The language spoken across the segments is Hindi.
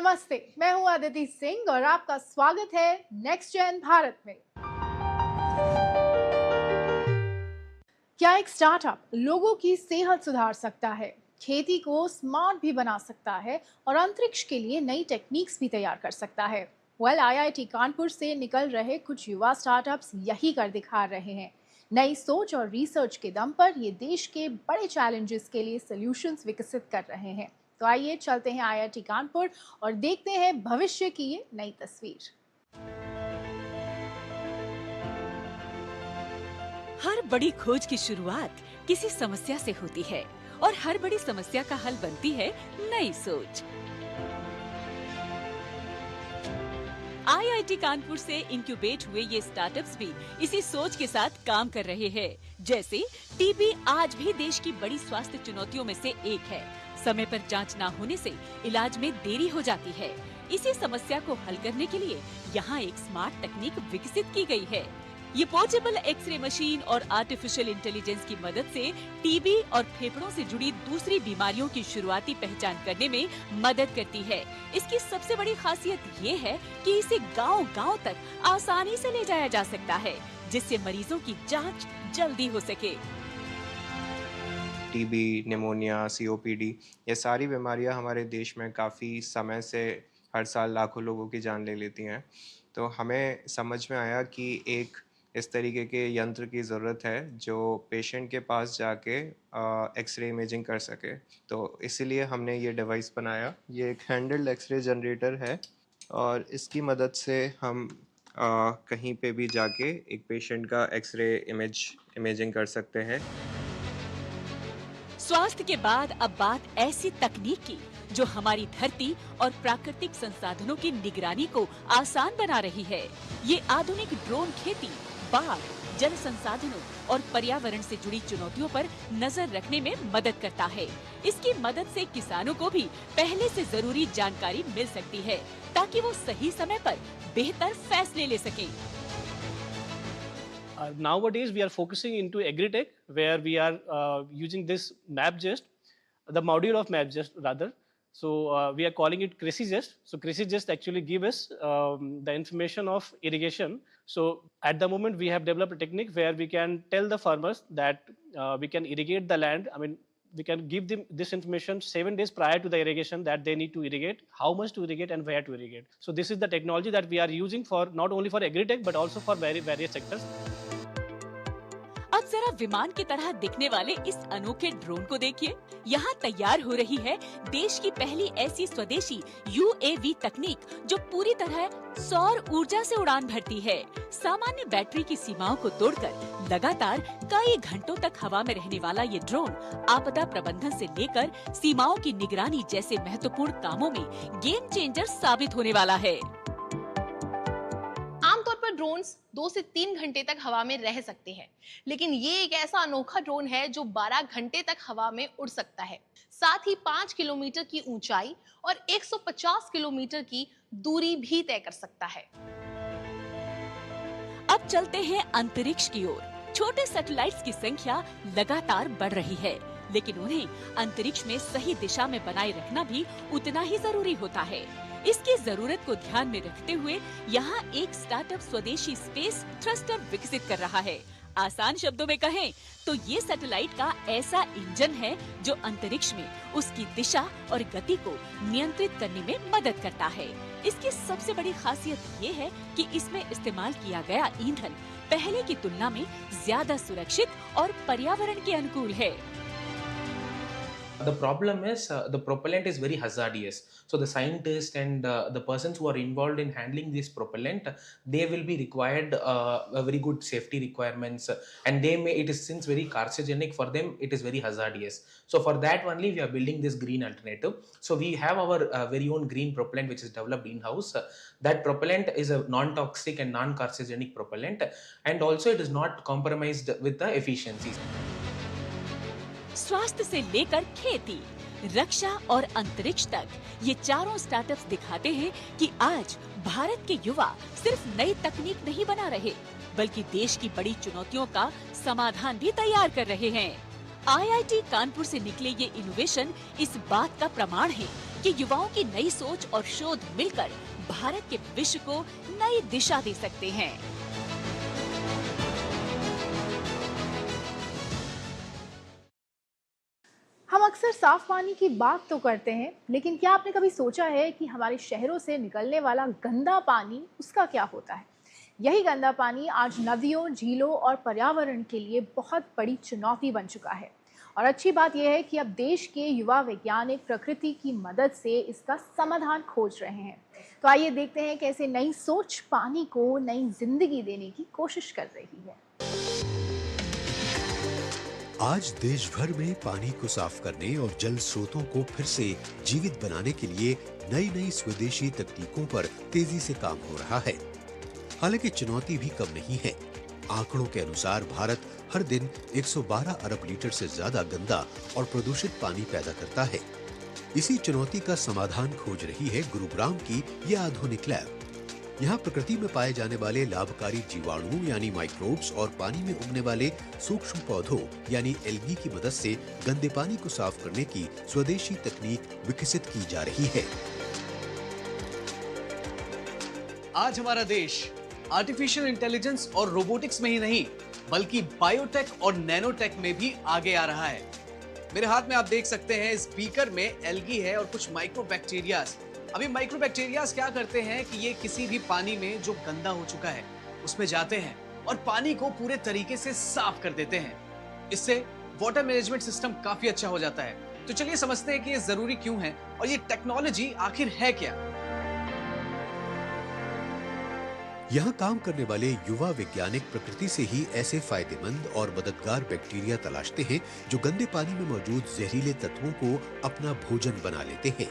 नमस्ते, मैं हूं अदिति सिंह और आपका स्वागत है नेक्स्ट जेन भारत में। क्या एक स्टार्टअप लोगों की सेहत सुधार सकता है, खेती को स्मार्ट भी बना सकता है और अंतरिक्ष के लिए नई टेक्निक्स भी तैयार कर सकता है? आईआईटी कानपुर से निकल रहे कुछ युवा स्टार्टअप्स यही कर दिखा रहे हैं। नई सोच और रिसर्च के दम पर ये देश के बड़े चैलेंजेस के लिए सॉल्यूशंस विकसित कर रहे हैं। तो आइए चलते हैं आईआईटी कानपुर और देखते हैं भविष्य की ये नई तस्वीर। हर बड़ी खोज की शुरुआत किसी समस्या से होती है और हर बड़ी समस्या का हल बनती है नई सोच। आईआईटी कानपुर से इंक्यूबेट हुए ये स्टार्टअप्स भी इसी सोच के साथ काम कर रहे हैं। जैसे टीबी आज भी देश की बड़ी स्वास्थ्य चुनौतियों में से एक है। समय पर जांच न होने से इलाज में देरी हो जाती है। इसी समस्या को हल करने के लिए यहाँ एक स्मार्ट तकनीक विकसित की गई है। ये पोर्टेबल एक्सरे मशीन और आर्टिफिशियल इंटेलिजेंस की मदद से टीबी और फेफड़ों से जुड़ी दूसरी बीमारियों की शुरुआती पहचान करने में मदद करती है। इसकी सबसे बड़ी खासियत ये है कि इसे गांव-गांव तक आसानी से ले जाया जा सकता है, जिससे मरीजों की जांच जल्दी हो सके। टीबी, निमोनिया, सीओपीडी ये सारी बीमारियां हमारे देश में काफ़ी समय से हर साल लाखों लोगों की जान ले लेती हैं। तो हमें समझ में आया कि एक इस तरीके के यंत्र की ज़रूरत है जो पेशेंट के पास जाके एक्सरे इमेजिंग कर सके। तो इसीलिए हमने ये डिवाइस बनाया। ये एक हैंडल्ड एक्सरे जनरेटर है और इसकी मदद से हम कहीं पे भी जाके एक पेशेंट का एक्सरे इमेजिंग कर सकते हैं। स्वास्थ्य के बाद अब बात ऐसी तकनीक की जो हमारी धरती और प्राकृतिक संसाधनों की निगरानी को आसान बना रही है। ये आधुनिक ड्रोन खेती, बाढ़, जल संसाधनों और पर्यावरण से जुड़ी चुनौतियों पर नजर रखने में मदद करता है। इसकी मदद से किसानों को भी पहले से जरूरी जानकारी मिल सकती है ताकि वो सही समय पर बेहतर फैसले ले सकें। Nowadays, we are focusing into agritech, where we are using this MapGest, the module of MapGest rather. So we are calling it CRISIGest. So CRISIGest actually gives us the information of irrigation. So at the moment, we have developed a technique where we can tell the farmers that we can irrigate the land. I mean, we can give them this information 7 days prior to the irrigation that they need to irrigate, how much to irrigate and where to irrigate. So this is the technology that we are using for not only for agritech but also for various sectors. अब जरा विमान की तरह दिखने वाले इस अनोखे ड्रोन को देखिए। यहाँ तैयार हो रही है देश की पहली ऐसी स्वदेशी यूएवी तकनीक जो पूरी तरह सौर ऊर्जा से उड़ान भरती है। सामान्य बैटरी की सीमाओं को तोड़कर लगातार कई घंटों तक हवा में रहने वाला ये ड्रोन आपदा प्रबंधन से लेकर सीमाओं की निगरानी जैसे महत्वपूर्ण कामों में गेम चेंजर साबित होने वाला है। आमतौर पर ड्रोन्स 2 से 3 घंटे तक हवा में रह सकते हैं, लेकिन ये एक ऐसा अनोखा ड्रोन है जो 12 घंटे तक हवा में उड़ सकता है। साथ ही 5 किलोमीटर की ऊंचाई और 150 किलोमीटर की दूरी भी तय कर सकता है। अब चलते हैं अंतरिक्ष की ओर। छोटे सैटेलाइट्स की संख्या लगातार बढ़ रही है, लेकिन उन्हें अंतरिक्ष में सही दिशा में बनाए रखना भी उतना ही जरूरी होता है। इसकी जरूरत को ध्यान में रखते हुए यहाँ एक स्टार्टअप स्वदेशी स्पेस थ्रस्टर विकसित कर रहा है। आसान शब्दों में कहें तो ये सैटेलाइट का ऐसा इंजन है जो अंतरिक्ष में उसकी दिशा और गति को नियंत्रित करने में मदद करता है। इसकी सबसे बड़ी खासियत ये है कि इसमें इस्तेमाल किया गया ईंधन पहले की तुलना में ज्यादा सुरक्षित और पर्यावरण के अनुकूल है। The problem is the propellant is very hazardous. So the scientists and the persons who are involved in handling this propellant, they will be required a very good safety requirements, and it is since very carcinogenic for them, it is very hazardous. So for that only we are building this green alternative. So we have our very own green propellant which is developed in-house. That propellant is a non-toxic and non-carcinogenic propellant, and also it is not compromised with the efficiencies. स्वास्थ्य से लेकर खेती, रक्षा और अंतरिक्ष तक ये चारों स्टार्टअप्स दिखाते हैं कि आज भारत के युवा सिर्फ नई तकनीक नहीं बना रहे, बल्कि देश की बड़ी चुनौतियों का समाधान भी तैयार कर रहे हैं। आईआईटी कानपुर से निकले ये इनोवेशन इस बात का प्रमाण है कि युवाओं की नई सोच और शोध मिलकर भारत के भविष्य को नई दिशा दे सकते हैं। हम अक्सर साफ पानी की बात तो करते हैं, लेकिन क्या आपने कभी सोचा है कि हमारे शहरों से निकलने वाला गंदा पानी उसका क्या होता है? यही गंदा पानी आज नदियों, झीलों और पर्यावरण के लिए बहुत बड़ी चुनौती बन चुका है। और अच्छी बात यह है कि अब देश के युवा वैज्ञानिक प्रकृति की मदद से इसका समाधान खोज रहे हैं। तो आइए देखते हैं कैसे नई सोच पानी को नई जिंदगी देने की कोशिश कर रही है। आज देश भर में पानी को साफ करने और जल स्रोतों को फिर से जीवित बनाने के लिए नई नई स्वदेशी तकनीकों पर तेजी से काम हो रहा है। हालांकि चुनौती भी कम नहीं है। आंकड़ों के अनुसार भारत हर दिन 112 अरब लीटर से ज्यादा गंदा और प्रदूषित पानी पैदा करता है। इसी चुनौती का समाधान खोज रही है गुरुग्राम की यह आधुनिक लैब। यहाँ प्रकृति में पाए जाने वाले लाभकारी जीवाणु यानी माइक्रोब्स और पानी में उगने वाले सूक्ष्म पौधों यानी एल्गी की मदद से गंदे पानी को साफ करने की स्वदेशी तकनीक विकसित की जा रही है। आज हमारा देश आर्टिफिशियल इंटेलिजेंस और रोबोटिक्स में ही नहीं बल्कि बायोटेक और नैनोटेक में भी आगे आ रहा है। मेरे हाथ में आप देख सकते हैं इस बीकर में एल्गी है और कुछ माइक्रोबैक्टीरियाज। अभी माइक्रोबैक्टीरियाज क्या करते हैं कि ये किसी भी पानी में जो गंदा हो चुका है उसमें जाते हैं और पानी को पूरे तरीके से साफ कर देते हैं। इससे वाटर मैनेजमेंट सिस्टम काफी अच्छा हो जाता है। तो चलिए समझते हैं कि ये जरूरी क्यों है और ये टेक्नोलॉजी आखिर है क्या। यहाँ काम करने वाले युवा वैज्ञानिक प्रकृति से ही ऐसे फायदेमंद और मददगार बैक्टीरिया तलाशते हैं जो गंदे पानी में मौजूद जहरीले तत्वों को अपना भोजन बना लेते हैं।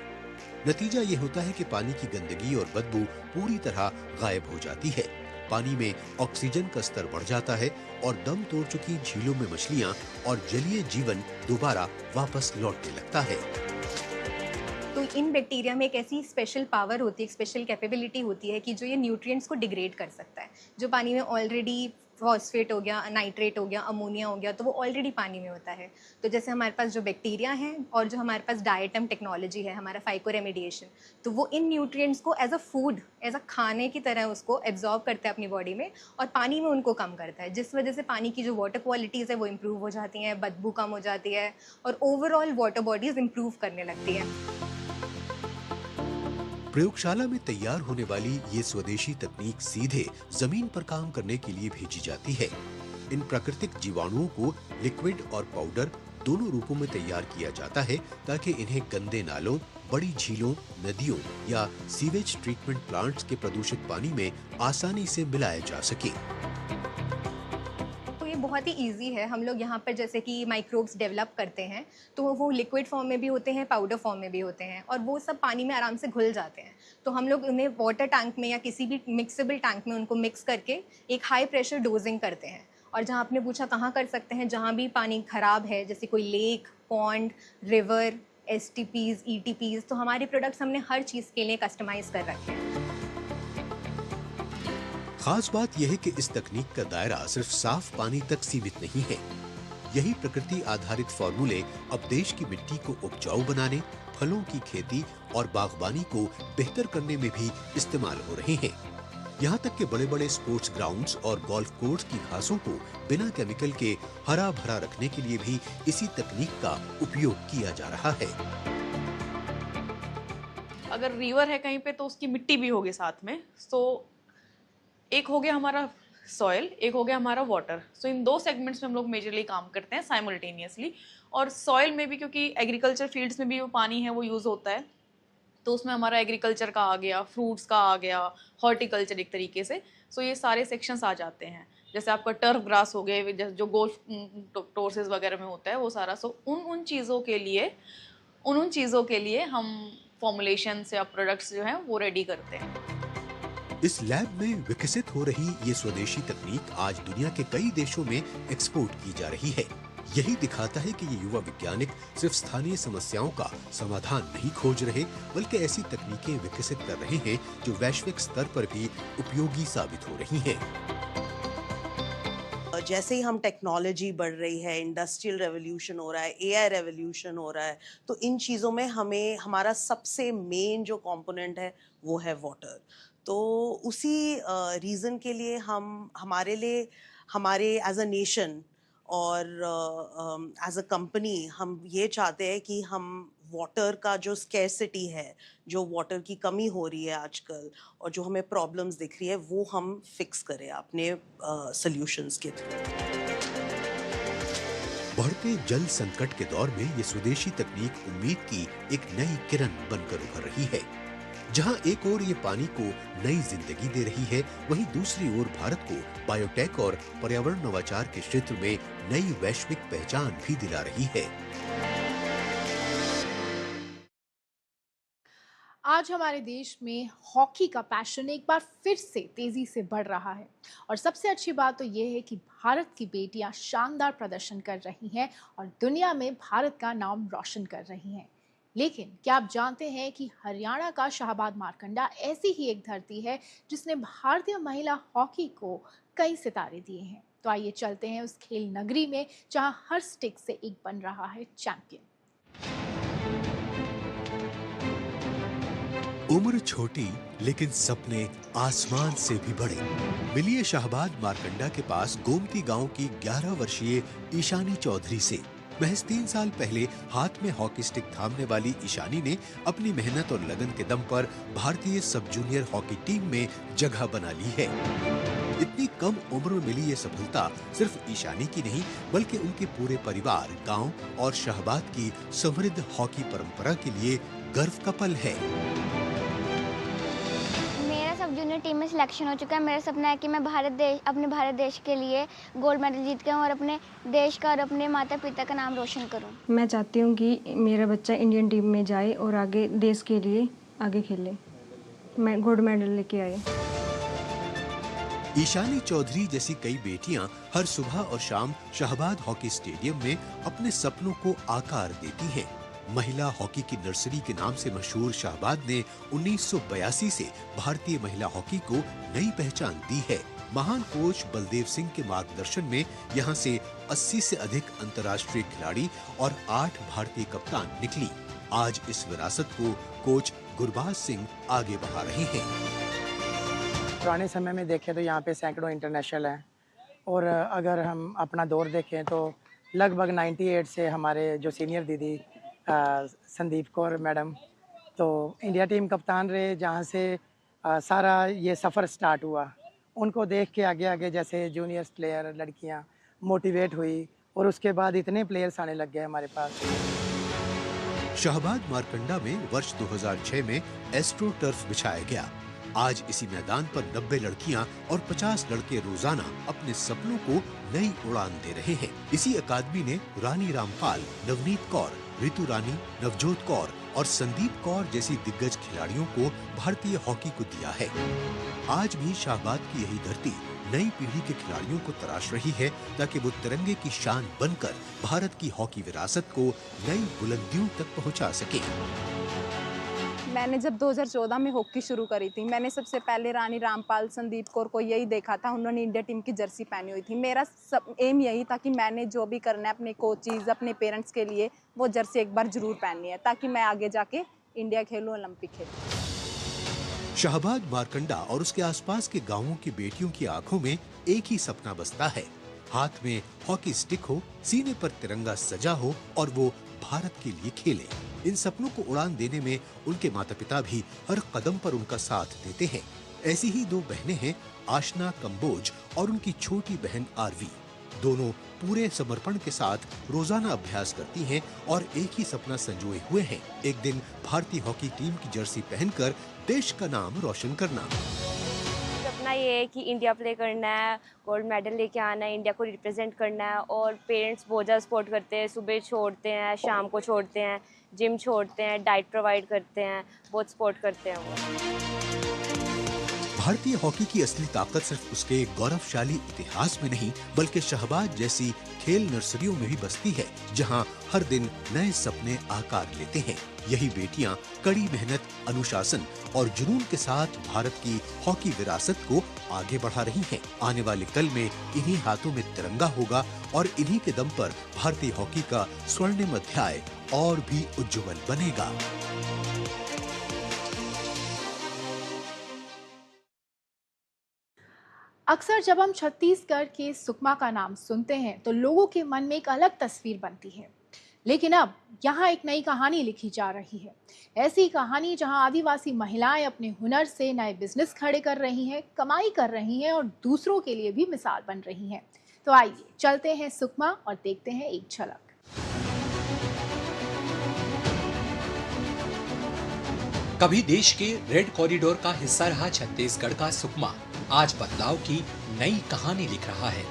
नतीजा ये होता है कि पानी की गंदगी और बदबू पूरी तरह गायब हो जाती है। पानी में ऑक्सीजन का स्तर बढ़ जाता है और दम तोड़ चुकी झीलों में मछलियाँ और जलीय जीवन दोबारा वापस लौटने लगता है। तो इन बैक्टीरिया में एक ऐसी स्पेशल पावर होती है, एक स्पेशल कैपेबिलिटी होती है कि जो ये न्यूट्रिएंट्स को डिग्रेड कर सकता है। जो पानी में ऑलरेडी फॉस्फेट हो गया, नाइट्रेट हो गया, अमोनिया हो गया, तो वो ऑलरेडी पानी में होता है। तो जैसे हमारे पास जो बैक्टीरिया हैं और जो हमारे पास डायटम टेक्नोलॉजी है, हमारा फाइकोरेमेडिएशन, तो वो इन न्यूट्रिएंट्स को as a food, as a खाने की तरह उसको एब्जॉर्ब करता है अपनी बॉडी में और पानी में उनको कम करता है, जिस वजह से पानी की जो वाटर क्वालिटीज़ है वो इम्प्रूव हो जाती हैं, बदबू कम हो जाती है और ओवरऑल वाटर बॉडीज़ इम्प्रूव करने लगती हैं। प्रयोगशाला में तैयार होने वाली ये स्वदेशी तकनीक सीधे जमीन पर काम करने के लिए भेजी जाती है। इन प्राकृतिक जीवाणुओं को लिक्विड और पाउडर दोनों रूपों में तैयार किया जाता है ताकि इन्हें गंदे नालों, बड़ी झीलों, नदियों या सीवेज ट्रीटमेंट प्लांट्स के प्रदूषित पानी में आसानी से मिलाया जा सके। बहुत ही इजी है। हम लोग यहाँ पर जैसे कि माइक्रोब्स डेवलप करते हैं तो वो लिक्विड फॉर्म में भी होते हैं, पाउडर फॉर्म में भी होते हैं और वो सब पानी में आराम से घुल जाते हैं। तो हम लोग उन्हें वाटर टैंक में या किसी भी मिक्सेबल टैंक में उनको मिक्स करके एक हाई प्रेशर डोजिंग करते हैं। और जहाँ आपने पूछा कहाँ कर सकते हैं, जहाँ भी पानी ख़राब है जैसे कोई lake, pond, river, STPs, ETPs, तो हमारे प्रोडक्ट्स हमने हर चीज़ के लिए कस्टमाइज़ कर रखे हैं। खास बात यह है कि इस तकनीक का दायरा सिर्फ साफ पानी तक सीमित नहीं है। यही प्रकृति आधारित फॉर्मूले अब देश की मिट्टी को उपजाऊ बनाने, फलों की खेती और बागबानी को बेहतर करने में भी इस्तेमाल हो रहे हैं। यहाँ तक कि बड़े बड़े स्पोर्ट्स ग्राउंड्स और गोल्फ कोर्स की घासों को बिना केमिकल के हरा भरा रखने के लिए भी इसी तकनीक का उपयोग किया जा रहा है। अगर रिवर है कहीं पे तो उसकी मिट्टी भी होगी साथ में। तो एक हो गया हमारा सॉइल, एक हो गया हमारा वाटर। सो इन दो सेगमेंट्स में हम लोग मेजरली काम करते हैं साइमल्टेनियसली। और सॉइल में भी क्योंकि एग्रीकल्चर फील्ड्स में भी वो पानी है वो यूज़ होता है, तो उसमें हमारा एग्रीकल्चर का आ गया, फ्रूट्स का आ गया, हॉर्टिकल्चर एक तरीके से। सो ये सारे सेक्शंस आ जाते हैं। जैसे आपका टर्फ ग्रास हो गए जो गोल्फ टोर्सेज वगैरह में होता है वो सारा। सो उन चीज़ों के लिए हम फॉर्मुलेशंस या प्रोडक्ट्स जो हैं वो रेडी करते हैं। इस लैब में विकसित हो रही ये स्वदेशी तकनीक आज दुनिया के कई देशों में एक्सपोर्ट की जा रही है। यही दिखाता है कि ये युवा वैज्ञानिक सिर्फ स्थानीय समस्याओं का समाधान नहीं खोज रहे, बल्कि ऐसी तकनीकें विकसित कर रहे हैं जो वैश्विक स्तर पर भी उपयोगी साबित हो रही हैं। जैसे ही हम टेक्नोलॉजी बढ़ रही है, इंडस्ट्रियल रेवोल्यूशन हो रहा है, एआई रेवोल्यूशन हो रहा है, तो इन चीज़ों में हमें हमारा सबसे मेन जो कंपोनेंट है वो है वाटर। तो उसी रीज़न के लिए हमारे लिए हमारे एज अ नेशन और एज अ कंपनी हम ये चाहते हैं कि हम वाटर का जो स्कैरसिटी है, जो वाटर की कमी हो रही है आजकल और जो हमें प्रॉब्लम्स दिख रही है, वो हम फिक्स करें अपने सॉल्यूशंस के थ्रू। बढ़ते जल संकट के दौर में ये स्वदेशी तकनीक उम्मीद की एक नई किरण बनकर उभर रही है। जहां एक ओर ये पानी को नई जिंदगी दे रही है, वहीं दूसरी ओर भारत को बायोटेक और पर्यावरण नवाचार के क्षेत्र में नई वैश्विक पहचान भी दिला रही है। आज हमारे देश में हॉकी का पैशन एक बार फिर से तेजी से बढ़ रहा है और सबसे अच्छी बात तो ये है कि भारत की बेटियां शानदार प्रदर्शन कर रही हैं और दुनिया में भारत का नाम रोशन कर रही हैं। लेकिन क्या आप जानते हैं कि हरियाणा का शाहबाद मारकंडा ऐसी ही एक धरती है जिसने भारतीय महिला हॉकी को कई सितारे दिए हैं। तो आइए चलते हैं उस खेल नगरी में जहां हर स्टिक से एक बन रहा है चैंपियन। उम्र छोटी लेकिन सपने आसमान से भी बड़े। मिलिए शाहबाद मारकंडा के पास गोमती गांव की 11 वर्षीय ईशानी चौधरी से। महज 3 साल पहले हाथ में हॉकी स्टिक थामने वाली ईशानी ने अपनी मेहनत और लगन के दम पर भारतीय सब जूनियर हॉकी टीम में जगह बना ली है। इतनी कम उम्र में मिली ये सफलता सिर्फ ईशानी की नहीं बल्कि उनके पूरे परिवार, गांव और शाहबाद की समृद्ध हॉकी परंपरा के लिए गर्व का पल है। सब जूनियर टीम में सिलेक्शन हो चुका है। मेरा सपना है कि मैं अपने भारत देश के लिए गोल्ड मेडल जीत के और अपने देश का और अपने माता पिता का नाम रोशन करूं। मैं चाहती हूं कि मेरा बच्चा इंडियन टीम में जाए और आगे देश के लिए आगे खेले, मैं गोल्ड मेडल लेके आए। ईशानी चौधरी जैसी कई बेटियां हर सुबह और शाम शाहबाद हॉकी स्टेडियम में अपने सपनों को आकार देती हैं। महिला हॉकी की नर्सरी के नाम से मशहूर शाहबाद ने 1982 से भारतीय महिला हॉकी को नई पहचान दी है। महान कोच बलदेव सिंह के मार्गदर्शन में यहां से 80 से अधिक अंतर्राष्ट्रीय खिलाड़ी और 8 भारतीय कप्तान निकली। आज इस विरासत को कोच गुरबाज सिंह आगे बढ़ा रहे हैं। पुराने समय में देखें तो यहाँ पे सैकड़ों इंटरनेशनल हैं और अगर हम अपना दौर देखें तो लगभग 98 से हमारे जो सीनियर दीदी संदीप कौर मैडम तो इंडिया टीम कप्तान रहे, जहाँ से सारा ये सफ़र स्टार्ट हुआ। उनको देख के आगे आगे जैसे जूनियर्स प्लेयर लड़कियाँ मोटिवेट हुई और उसके बाद इतने प्लेयर्स आने लग गए हमारे पास। शाहबाद मारकंडा में वर्ष 2006 में एस्ट्रो टर्फ बिछाया गया। आज इसी मैदान पर 90 लड़कियां और 50 लड़के रोजाना अपने सपनों को नई उड़ान दे रहे हैं। इसी अकादमी ने रानी रामपाल, नवनीत कौर, ऋतु रानी, नवजोत कौर और संदीप कौर जैसी दिग्गज खिलाड़ियों को भारतीय हॉकी को दिया है। आज भी शाहबाद की यही धरती नई पीढ़ी के खिलाड़ियों को तराश रही है ताकि वो तिरंगे की शान बनकर भारत की हॉकी विरासत को नई बुलंदियों तक पहुंचा सके। मैंने जब 2014 में हॉकी शुरू करी थी, मैंने सबसे पहले रानी रामपाल, संदीप कौर को यही देखा था, उन्होंने इंडिया टीम की जर्सी पहनी हुई थी। मेरा एम यही था कि मैंने जो भी करना है अपने कोचेज, अपने पेरेंट्स के लिए वो जर्सी एक बार जरूर पहननी है ताकि मैं आगे जाके इंडिया खेलूं, ओलंपिक खेलूं। शाहबाद मारकंडा और उसके आसपास के गांवों की बेटियों की आंखों में एक ही सपना बसता है, हाथ में हॉकी स्टिक हो, सीने पर तिरंगा सजा हो और वो भारत के लिए खेले। इन सपनों को उड़ान देने में उनके माता पिता भी हर कदम पर उनका साथ देते हैं। ऐसी ही 2 बहनें हैं, आशना कंबोज और उनकी छोटी बहन आरवी। दोनों पूरे समर्पण के साथ रोजाना अभ्यास करती हैं और एक ही सपना संजोए हुए हैं, एक दिन भारतीय हॉकी टीम की जर्सी पहनकर देश का नाम रोशन करना। सपना ये है कि इंडिया प्ले करना है, गोल्ड मेडल लेके आना है, इंडिया को रिप्रेजेंट करना है। और पेरेंट्स बहुत ज़्यादा सपोर्ट करते हैं, सुबह छोड़ते हैं, शाम को छोड़ते हैं, जिम छोड़ते हैं, डाइट प्रोवाइड करते हैं, बहुत सपोर्ट करते हैं वो। भारतीय हॉकी की असली ताकत सिर्फ उसके गौरवशाली इतिहास में नहीं बल्कि शहबाज जैसी खेल नर्सरियों में भी बसती है, जहां हर दिन नए सपने आकार लेते हैं। यही बेटियां कड़ी मेहनत, अनुशासन और जुनून के साथ भारत की हॉकी विरासत को आगे बढ़ा रही हैं। आने वाले कल में इन्हीं हाथों में तिरंगा होगा और इन्हीं के दम पर भारतीय हॉकी का स्वर्णिम अध्याय और भी उज्जवल बनेगा। अक्सर जब हम छत्तीसगढ़ के सुकमा का नाम सुनते हैं तो लोगों के मन में एक अलग तस्वीर बनती है, लेकिन अब यहाँ एक नई कहानी लिखी जा रही है। ऐसी कहानी जहाँ आदिवासी महिलाएं अपने हुनर से नए बिजनेस खड़े कर रही हैं, कमाई कर रही हैं और दूसरों के लिए भी मिसाल बन रही हैं। तो आइए चलते हैं सुकमा और देखते हैं एक झलक। कभी देश के रेड कॉरिडोर का हिस्सा रहा छत्तीसगढ़ का सुकमा आज बदलाव की नई कहानी लिख रहा है।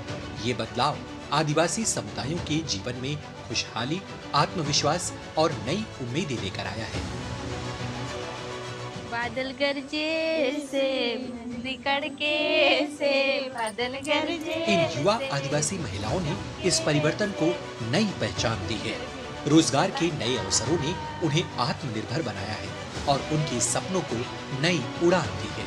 ये बदलाव आदिवासी समुदायों के जीवन में खुशहाली, आत्मविश्वास और नई उम्मीदें लेकर आया है। बादल गरजे से कड़के से बादल गरजे। इन युवा आदिवासी महिलाओं ने इस परिवर्तन को नई पहचान दी है। रोजगार के नए अवसरों ने उन्हें आत्मनिर्भर बनाया है और उनके सपनों को नई उड़ान दी है।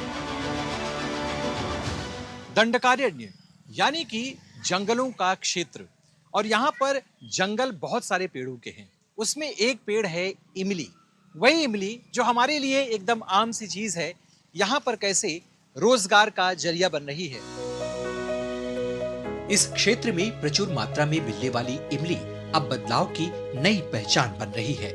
दंडकारण्य यानी कि जंगलों का क्षेत्र, और यहाँ पर जंगल बहुत सारे पेड़ों के हैं। उसमें एक पेड़ है इमली। वही इमली जो हमारे लिए एकदम आम सी चीज है, यहाँ पर कैसे रोजगार का जरिया बन रही है। इस क्षेत्र में प्रचुर मात्रा में मिलने वाली इमली अब बदलाव की नई पहचान बन रही है।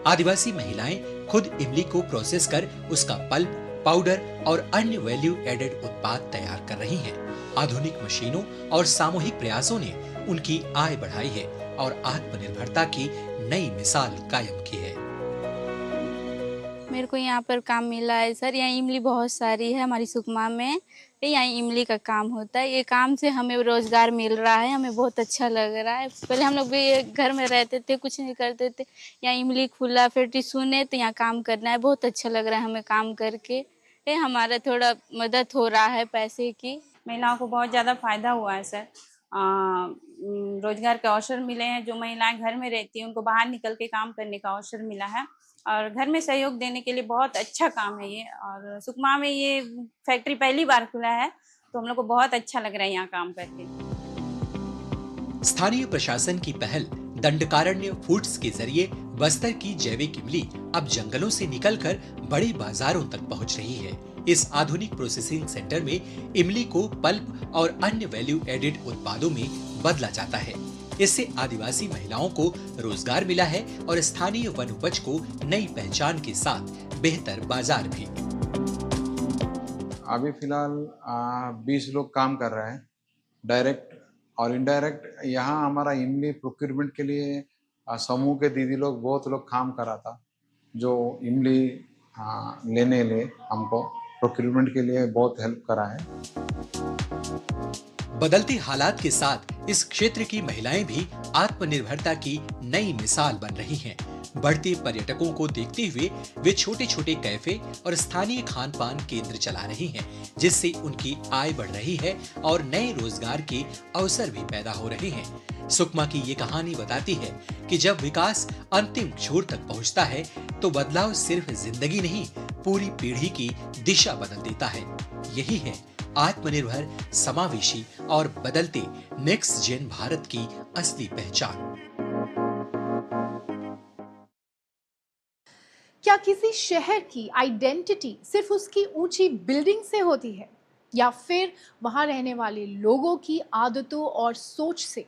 आदिवासी महिलाएं खुद इमली को प्रोसेस कर उसका पल्प, पाउडर और अन्य वैल्यू एडेड उत्पाद तैयार कर रही हैं। आधुनिक मशीनों और सामूहिक प्रयासों ने उनकी आय बढ़ाई है और आत्मनिर्भरता की नई मिसाल कायम की है। मेरे को यहाँ पर काम मिला है सर। यहाँ इमली बहुत सारी है हमारी सुकमा में। यहाँ इमली का काम होता है। ये काम से हमें रोजगार मिल रहा है, हमें बहुत अच्छा लग रहा है। पहले हम लोग भी घर में रहते थे, कुछ नहीं करते थे। यहाँ इमली खुला फैक्ट्री सुने तो यहाँ काम करना है, बहुत अच्छा लग रहा है हमें काम करके। ये हमारा थोड़ा मदद हो रहा है पैसे की। महिलाओं को बहुत ज़्यादा फायदा हुआ है सर। रोजगार के अवसर मिले हैं। जो महिलाएं घर में रहती हैं उनको बाहर निकल के काम करने का अवसर मिला है और घर में सहयोग देने के लिए बहुत अच्छा काम है ये। और सुकमा में ये फैक्ट्री पहली बार खुला है तो हम लोग को बहुत अच्छा लग रहा है यहाँ काम करके। स्थानीय प्रशासन की पहल दंडकारण्य फूड्स के जरिए बस्तर की जैविक इमली अब जंगलों से निकलकर बड़े बाजारों तक पहुंच रही है। इस आधुनिक प्रोसेसिंग सेंटर में इमली को पल्प और अन्य वैल्यू एडेड उत्पादों में बदला जाता है। इससे आदिवासी महिलाओं को रोजगार मिला है और स्थानीय वन उपज को नई पहचान के साथ बेहतर बाजार भी। अभी फिलहाल 20 लोग काम कर रहे हैं, डायरेक्ट और इनडायरेक्ट। यहाँ हमारा इमली प्रोक्यूरमेंट के लिए समूह के दीदी लोग बहुत लोग काम करा था, जो इमली लेने ले हमको प्रोक्यूरमेंट के लिए बहुत हेल्प करा है। बदलते हालात के साथ इस क्षेत्र की महिलाएं भी आत्मनिर्भरता की नई मिसाल बन रही हैं। बढ़ते पर्यटकों को देखते हुए वे छोटे छोटे कैफे और स्थानीय खान पान केंद्र चला रही हैं, जिससे उनकी आय बढ़ रही है और नए रोजगार के अवसर भी पैदा हो रहे हैं। सुकमा की ये कहानी बताती है कि जब विकास अंतिम छोर तक पहुंचता है तो बदलाव सिर्फ जिंदगी नहीं, पूरी पीढ़ी की दिशा बदल देता है। यही है आत्मनिर्भर, समावेशी और बदलते नेक्स्ट जेन भारत की असली पहचान। क्या किसी शहर की आइडेंटिटी सिर्फ उसकी ऊंची बिल्डिंग से होती है या फिर वहां रहने वाले लोगों की आदतों और सोच से?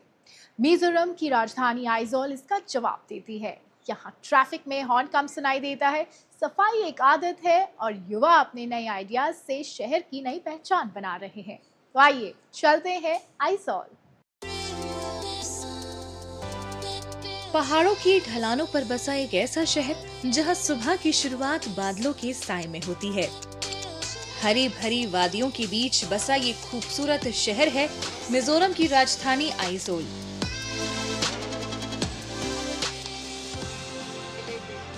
मिजोरम की राजधानी आइजोल इसका जवाब देती है। यहाँ ट्रैफिक में हॉर्न कम सुनाई देता है, सफाई एक आदत है और युवा अपने नए आइडियाज से शहर की नई पहचान बना रहे हैं। तो आइए चलते हैं आइजोल। पहाड़ों की ढलानों पर बसा एक ऐसा शहर जहां सुबह की शुरुआत बादलों के साए में होती है। हरी भरी वादियों के बीच बसा ये खूबसूरत शहर है मिजोरम की राजधानी आइजोल।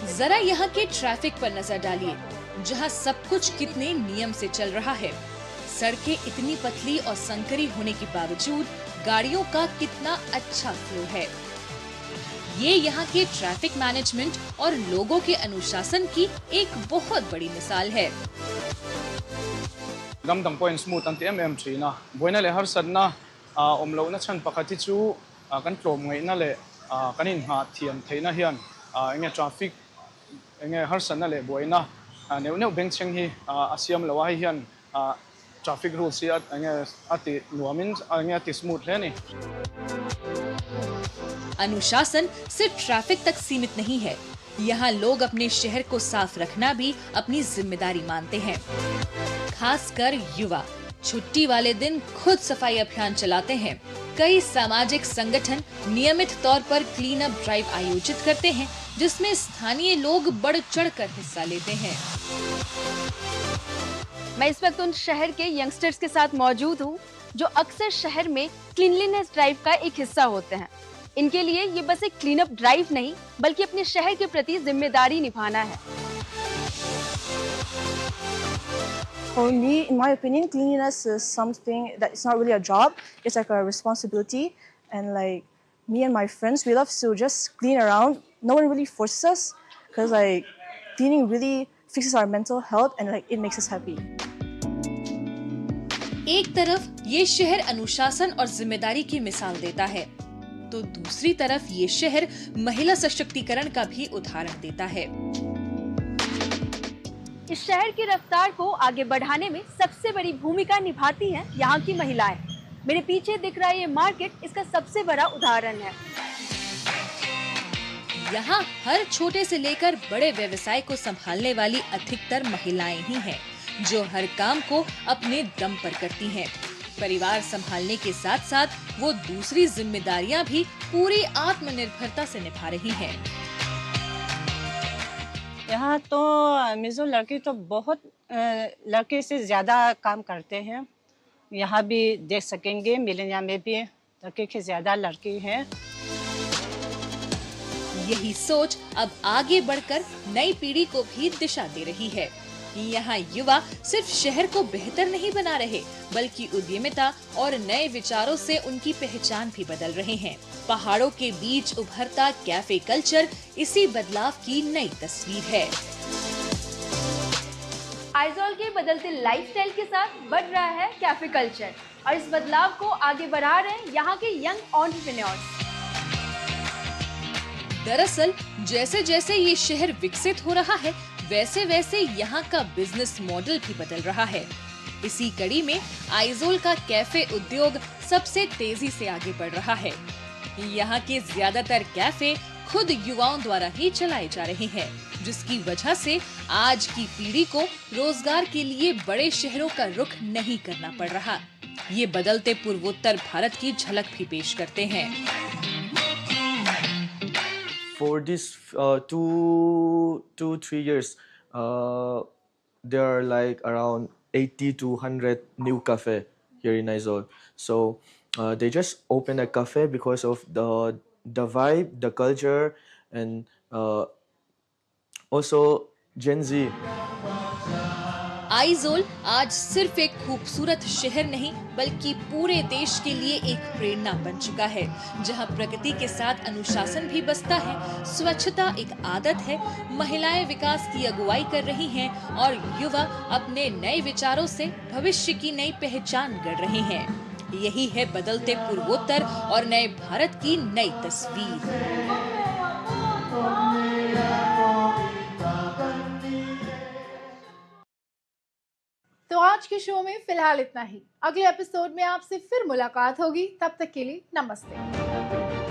जरा यहाँ के ट्रैफिक पर नजर डालिए, जहाँ सब कुछ कितने नियम से चल रहा है। सड़कें इतनी पतली और संकरी होने के बावजूद गाड़ियों का कितना अच्छा फ्लो है। ये यहाँ के ट्रैफिक मैनेजमेंट और लोगों के अनुशासन की एक बहुत बड़ी मिसाल है। Gamdang point smooth anti MM3 na boina le har sadna omlo na chan pakati chu kan tlom ngai na le kanin ha thiam theina hian enge traffic enge har sadna le boina neu beng cheng hi asiam lawa hian traffic rules hi enge ati nuamin enge ati smooth le ni। अनुशासन सिर्फ ट्रैफिक तक सीमित नहीं है, यहाँ लोग अपने शहर को साफ रखना भी अपनी जिम्मेदारी मानते हैं। खासकर युवा छुट्टी वाले दिन खुद सफाई अभियान चलाते हैं। कई सामाजिक संगठन नियमित तौर पर क्लीन अप ड्राइव आयोजित करते हैं, जिसमें स्थानीय लोग बढ़ चढ़कर हिस्सा लेते हैं। मैं इस वक्त उन शहर के यंगस्टर्स के साथ मौजूद हूँ जो अक्सर शहर में क्लीनलीनेस ड्राइव का एक हिस्सा होते हैं। इनके लिए ये बस एक क्लीन अप ड्राइव नहीं बल्कि अपने शहर के प्रति जिम्मेदारी निभाना है। For me, in my opinion, cleanliness is something that it's not really a job. It's like a responsibility. And like me and my friends, we love to just clean around. No one really forces us because like cleaning really fixes our mental health and like it makes us happy. एक तरफ ये शहर अनुशासन और जिम्मेदारी की मिसाल देता है, तो दूसरी तरफ ये शहर महिला सशक्तिकरण का भी उदाहरण देता है। इस शहर की रफ्तार को आगे बढ़ाने में सबसे बड़ी भूमिका निभाती हैं यहाँ की महिलाएं। मेरे पीछे दिख रहा ये मार्केट इसका सबसे बड़ा उदाहरण है। यहाँ हर छोटे से लेकर बड़े व्यवसाय को संभालने वाली अधिकतर महिलाएं ही हैं, जो हर काम को अपने दम पर करती हैं। परिवार संभालने के साथ साथ वो दूसरी जिम्मेदारियां भी पूरी आत्मनिर्भरता से निभा रही हैं। यहाँ तो मिजो लड़की तो बहुत लड़के से ज़्यादा काम करते हैं। यहाँ भी देख सकेंगे, मिलेनिया में भी लड़के के ज़्यादा लड़की हैं। यही सोच अब आगे बढ़कर नई पीढ़ी को भी दिशा दे रही है। यहाँ युवा सिर्फ शहर को बेहतर नहीं बना रहे, बल्कि उद्यमिता और नए विचारों से उनकी पहचान भी बदल रहे हैं। पहाड़ों के बीच उभरता कैफे कल्चर इसी बदलाव की नई तस्वीर है। आइजोल के बदलते लाइफस्टाइल के साथ बढ़ रहा है कैफे कल्चर और इस बदलाव को आगे बढ़ा रहे हैं यहाँ के यंग एंटरप्रेन्योर्स। दरअसल जैसे जैसे ये शहर विकसित हो रहा है, वैसे वैसे यहाँ का बिजनेस मॉडल भी बदल रहा है। इसी कड़ी में आइजोल का कैफे उद्योग सबसे तेजी से आगे बढ़ रहा है। यहाँ के ज्यादातर कैफे खुद युवाओं द्वारा ही चलाए जा रहे हैं, जिसकी वजह से आज की पीढ़ी को रोजगार के लिए बड़े शहरों का रुख नहीं करना पड़ रहा। ये बदलते पूर्वोत्तर भारत की झलक भी पेश करते हैं। For this 2-3 years, there are like around 80 to 100 new cafe here in Aizol. So they just open a cafe because of the vibe, the culture, and also Gen Z. Aizawl आज सिर्फ एक खूबसूरत शहर नहीं, बल्कि पूरे देश के लिए एक प्रेरणा बन चुका है, जहां प्रकृति के साथ अनुशासन भी बसता है, स्वच्छता एक आदत है, महिलाएं विकास की अगुवाई कर रही हैं और युवा अपने नए विचारों से भविष्य की नई पहचान गढ़ रहे हैं। यही है बदलते पूर्वोत्तर और नए भारत की नई तस्वीर। तो आज के शो में फिलहाल इतना ही। अगले एपिसोड में आपसे फिर मुलाकात होगी। तब तक के लिए नमस्ते।